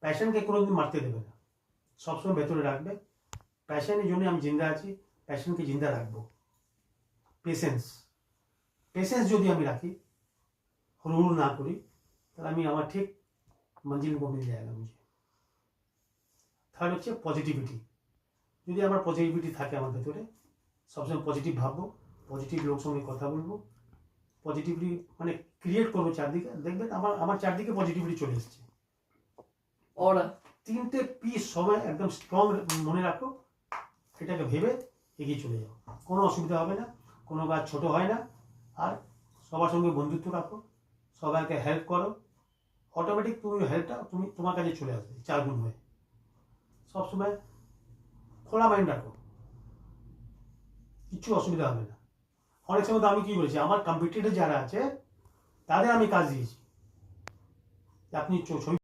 প্যাশনকে কোনোদিন মারতে দেবে না, সবসময় ভেতরে রাখবে। প্যাশনের জন্য আমি জিন্দা আছি, প্যাশনকে জিন্দা রাখবো। পেশেন্স যদি আমি রাখি, হুড় না করি, তাহলে আমি আমার ঠিক মঞ্জিল को मिल जाएगा मुझे। থার্ড হচ্ছে পজিটিভিটি। যদি আমার পজিটিভিটি থাকে আমার ভেতরে, সবসময় পজিটিভ ভাববো, পজিটিভ লোক সঙ্গে কথা বলবো, পজিটিভিটি মানে ক্রিয়েট করবো চারদিকে, দেখবেন আমার চারদিকে পজিটিভিটি চলে এসছে। ওরা 3টে পি সময় একদম স্ট্রং মনে রাখো, এটাকে ভেবে এগিয়ে চলে যাও, কোনো অসুবিধা হবে না, কোনো কাজ ছোট হয় না। আর সবার সঙ্গে বন্ধুত্ব রাখো, সবাইকে হেল্প করো, অটোমেটিক তুমি হেল্পটা তোমার কাছে চলে আসবে 4 গুণ হয়ে। সবসময় খোলা মাইন্ড রাখো, কিচ্ছু অসুবিধা হবে না। অনেক সময় তো আমি কি বলেছি, আমার কম্পিটিটর যারা আছে তাদের আমি কাজ দিয়েছি, আপনি ছবি